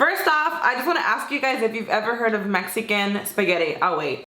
First off, I just want to ask you guys if you've ever heard of Mexican spaghetti. I'll wait.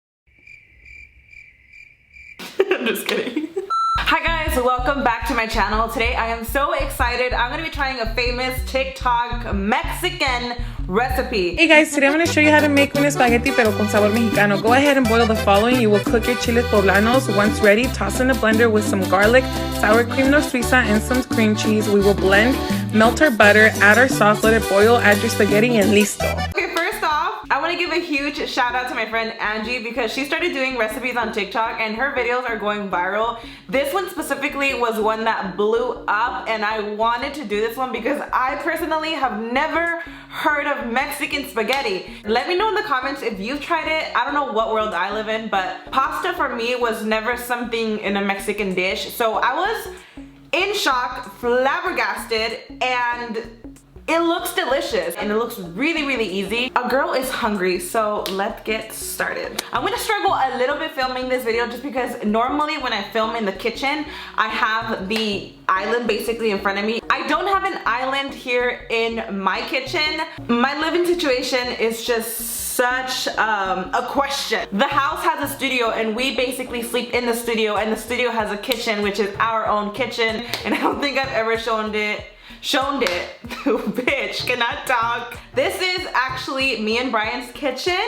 I'm just kidding. Hi guys, welcome back to my channel. Today I am so excited. I'm gonna be trying a famous TikTok Mexican recipe. Hey guys, today I'm going to show you how to make un espagueti pero con sabor mexicano. Go ahead and boil the following. You will cook your chiles poblanos. Once ready, toss in a blender with some garlic, sour cream no suiza, and some cream cheese. We will blend, melt our butter, add our sauce, let it boil, add your spaghetti, and listo. Okay, first off, I want to give a huge shout out to my friend Angie because she started doing recipes on TikTok and her videos are going viral. This one specifically was one that blew up and I wanted to do this one because I personally have never heard of Mexican spaghetti. Let me know in the comments if you've tried it. I don't know what world I live in, but pasta for me was never something in a Mexican dish. So I was in shock, flabbergasted, and it looks delicious and it looks really, really easy. A girl is hungry, so let's get started. I'm gonna struggle a little bit filming this video just because normally when I film in the kitchen, I have the island basically in front of me. I don't have an island here in my kitchen. My living situation is just such a question. The house has a studio and we basically sleep in the studio, and the studio has a kitchen which is our own kitchen, and I don't think I've ever shown it. Bitch, cannot talk. This is actually me and Brian's kitchen.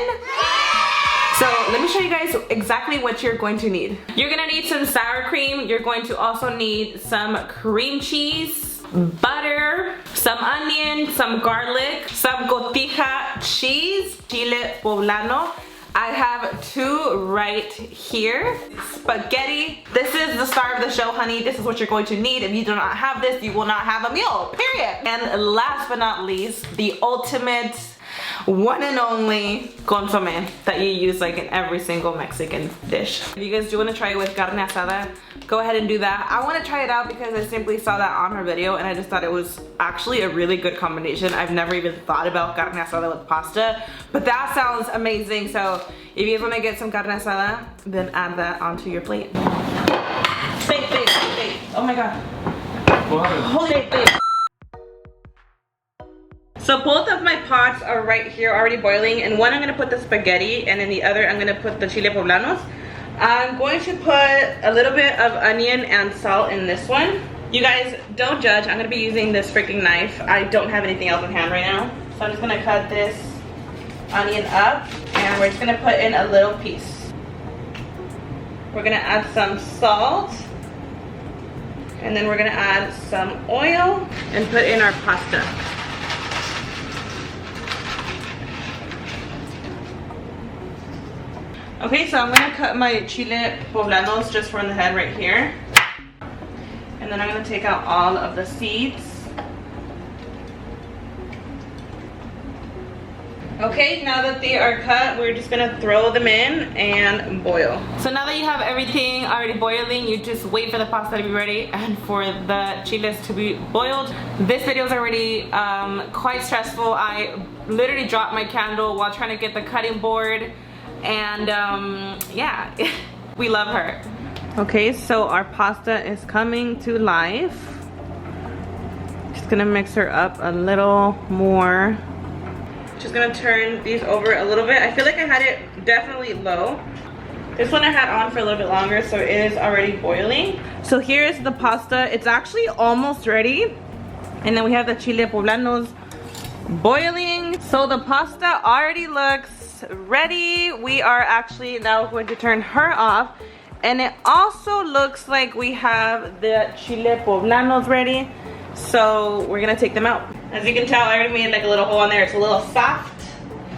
So let me show you guys exactly what you're going to need. You're gonna need some sour cream. You're going to also need some cream cheese, butter, some onion, some garlic, some cotija cheese, chile poblano. I have two right here. Spaghetti. This is the star of the show, honey. This is what you're going to need. If you do not have this, you will not have a meal, period. And last but not least, the ultimate one and only consomme that you use like in every single Mexican dish. If you guys do want to try it with carne asada, go ahead and do that. I want to try it out because I simply saw that on her video and I just thought it was actually a really good combination. I've never even thought about carne asada with pasta, but that sounds amazing. So if you guys want to get some carne asada, then add that onto your plate. Babe. Oh my god. Holy babe. So both of my pots are right here already boiling. In one I'm going to put the spaghetti and in the other I'm going to put the chile poblanos. I'm going to put a little bit of onion and salt in this one. You guys don't judge. I'm going to be using this freaking knife. I don't have anything else in hand right now. So I'm just going to cut this onion up and we're just going to put in a little piece. We're going to add some salt. And then we're going to add some oil and put in our pasta. Okay, so I'm gonna cut my chile poblanos just from the head right here. And then I'm gonna take out all of the seeds. Okay, now that they are cut, we're just gonna throw them in and boil. So now that you have everything already boiling, you just wait for the pasta to be ready and for the chiles to be boiled. This video is already quite stressful. I literally dropped my candle while trying to get the cutting board. And yeah, we love her. Okay, so our pasta is coming to life. Just gonna mix her up a little more. Just gonna turn these over a little bit. I feel like I had it definitely low. This one I had on for a little bit longer, so it is already boiling. So here's the pasta. It's actually almost ready. And then we have the chile poblanos boiling. So the pasta already looks ready. We are actually now going to turn her off, and it also looks like we have the chile poblanos ready, so we're gonna take them out. As you can tell, I already made like a little hole in there. It's a little soft,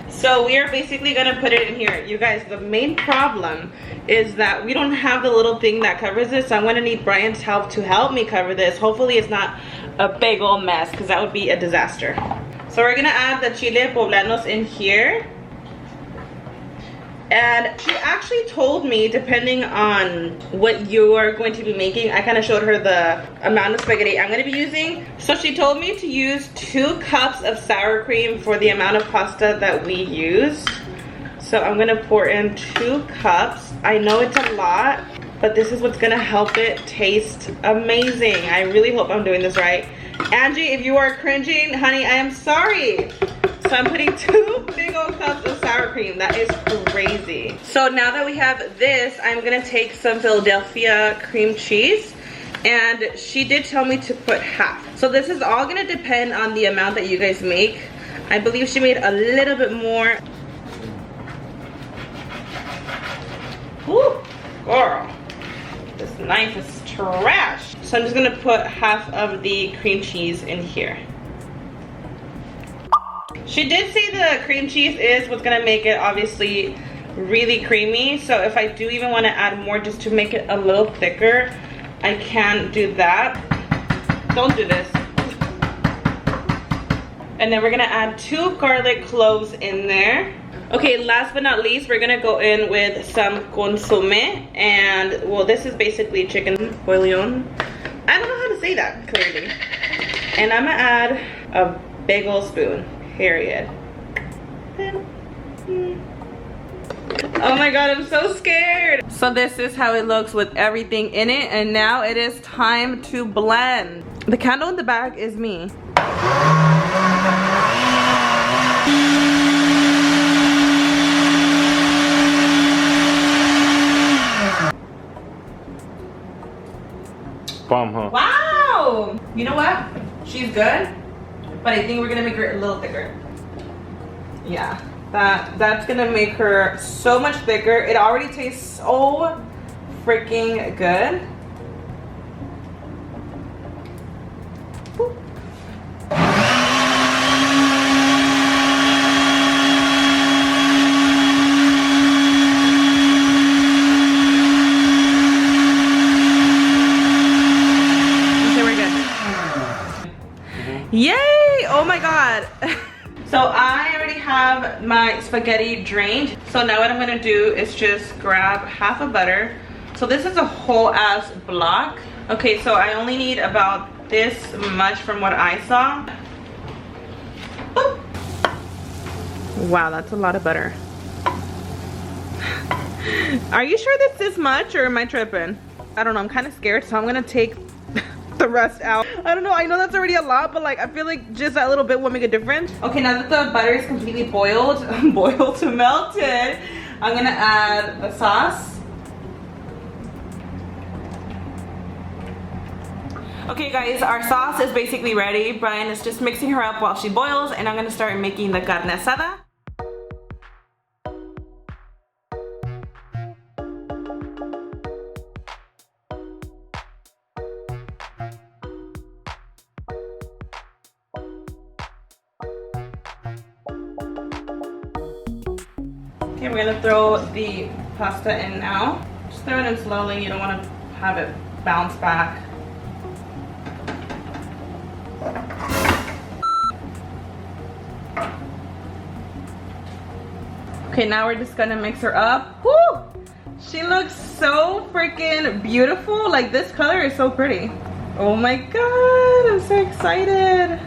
so we are basically gonna put it in here. You guys, the main problem is that we don't have the little thing that covers this, so I'm gonna need Brian's help to help me cover this. Hopefully it's not a big old mess because that would be a disaster. So we're gonna add the chile poblanos in here. And she actually told me, depending on what you are going to be making, I kind of showed her the amount of spaghetti I'm going to be using. So she told me to use 2 cups of sour cream for the amount of pasta that we used. So I'm going to pour in 2 cups. I know it's a lot, but this is what's going to help it taste amazing. I really hope I'm doing this right. Angie, if you are cringing, honey, I am sorry. So I'm putting 2 big old cups of sour cream. That is crazy. So now that we have this, I'm gonna take some Philadelphia cream cheese. And she did tell me to put half. So this is all gonna depend on the amount that you guys make. I believe she made a little bit more. Woo, girl, this knife is trash. So I'm just gonna put half of the cream cheese in here. She did say the cream cheese is what's gonna make it obviously really creamy. So if I do even wanna add more just to make it a little thicker, I can do that. Don't do this. And then we're gonna add 2 garlic cloves in there. Okay, last but not least, we're gonna go in with some consomme. And well, this is basically chicken bouillon. I don't know how to say that clearly. And I'm gonna add a big ol' spoon, period. Oh my god, I'm so scared. So this is how it looks with everything in it. And now it is time to blend. The candle in the back is me. Bomb, huh? Wow! You know what? She's good, but I think we're gonna make her a little thicker. Yeah, that's gonna make her so much thicker. It already tastes so freaking good. Yay! Oh my god. So I already have my spaghetti drained. So now what I'm gonna do is just grab half a butter. So this is a whole ass block. Okay, so I only need about this much from what I saw. Boop. Wow, that's a lot of butter. Are you sure that's this much or am I tripping? I don't know, I'm kind of scared, so I'm gonna take the rest out. I don't know, I know that's already a lot, but like I feel like just that little bit will make a difference. Okay, now that the butter is completely boiled, melted, I'm gonna add the sauce. Okay guys, our sauce is basically ready. Brian is just mixing her up while she boils, and I'm gonna start making the carne asada. Okay, we're gonna throw the pasta in now. Just throw it in slowly, you don't wanna have it bounce back. Okay, now we're just gonna mix her up. Woo! She looks so freaking beautiful. Like, this color is so pretty. Oh my god, I'm so excited.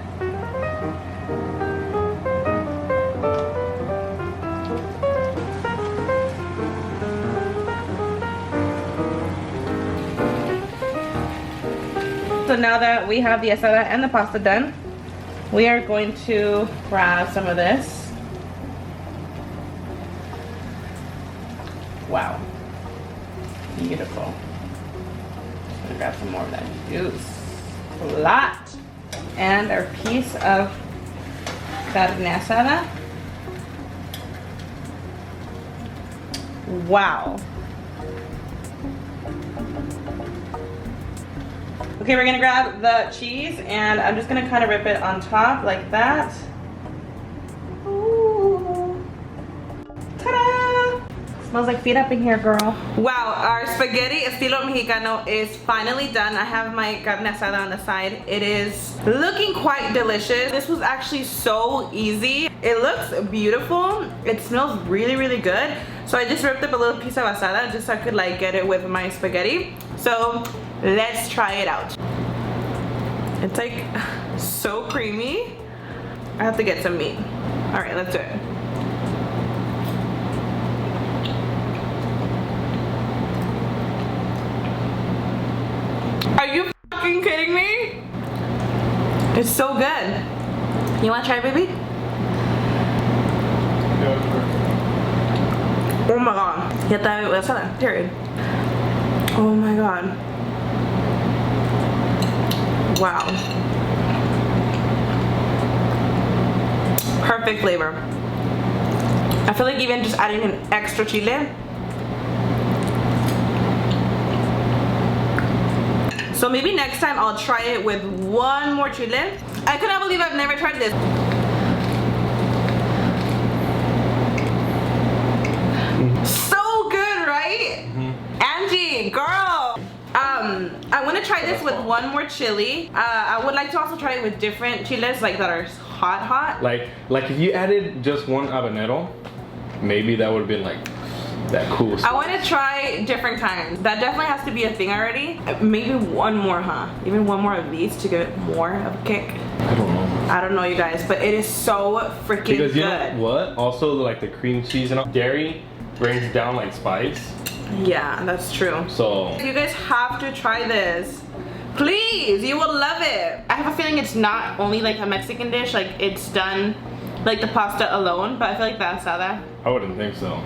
So now that we have the asada and the pasta done, we are going to grab some of this. Wow, beautiful. Just gonna grab some more of that juice. A lot. And our piece of carne asada. Wow. Okay, we're gonna grab the cheese and I'm just gonna kind of rip it on top like that. Ooh. Ta-da! Smells like feet up in here, girl. Wow, our spaghetti estilo mexicano is finally done. I have my carne asada on the side. It is looking quite delicious. This was actually so easy. It looks beautiful. It smells really, really good. So I just ripped up a little piece of asada just so I could like get it with my spaghetti. So let's try it out. It's like so creamy. I have to get some meat. All right, let's do it. Are you fucking kidding me? It's so good. You wanna try, baby? Ya está, voy a hacer, period. Oh my god. Wow. Perfect flavor. I feel like even just adding an extra chile. So maybe next time I'll try it with one more chile. I cannot believe I've never tried this. So good, right? Angie, girl. I want to try this with one more chili. I would like to also try it with different chiles, like that are hot. Like if you added just one habanero, maybe that would have been like that cool stuff. I want to try different kinds. That definitely has to be a thing already. Maybe one more, huh? Even one more of these to give it more of a kick. I don't know. I don't know, you guys, but it is so freaking Because you good. know what? Also, like the cream cheese and all, dairy brings down like spice. Yeah, that's true. So You guys have to try this. Please, you will love it. I have a feeling it's not only like a Mexican dish, like it's done like the pasta alone, but I feel like the asada, I wouldn't think so.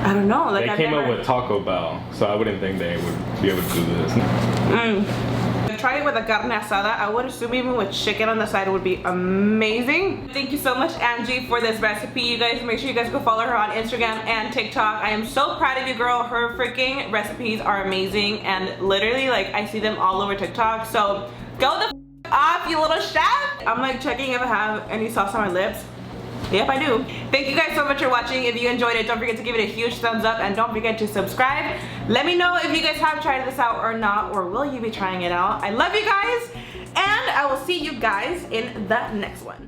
I don't know. Like They I've came never... up with Taco Bell, so I wouldn't think they would be able to do this. Try it with a carne asada. I would assume even with chicken on the side would be amazing. Thank you so much, Angie, for this recipe. You guys, make sure you guys go follow her on Instagram and TikTok. I am so proud of you, girl. Her freaking recipes are amazing, and literally, like, I see them all over TikTok. So go the f off, you little chef. I'm like checking if I have any sauce on my lips. Yep, I do. Thank you guys so much for watching. If you enjoyed it, don't forget to give it a huge thumbs up and don't forget to subscribe. Let me know if you guys have tried this out or not, or will you be trying it out. I love you guys, and I will see you guys in the next one.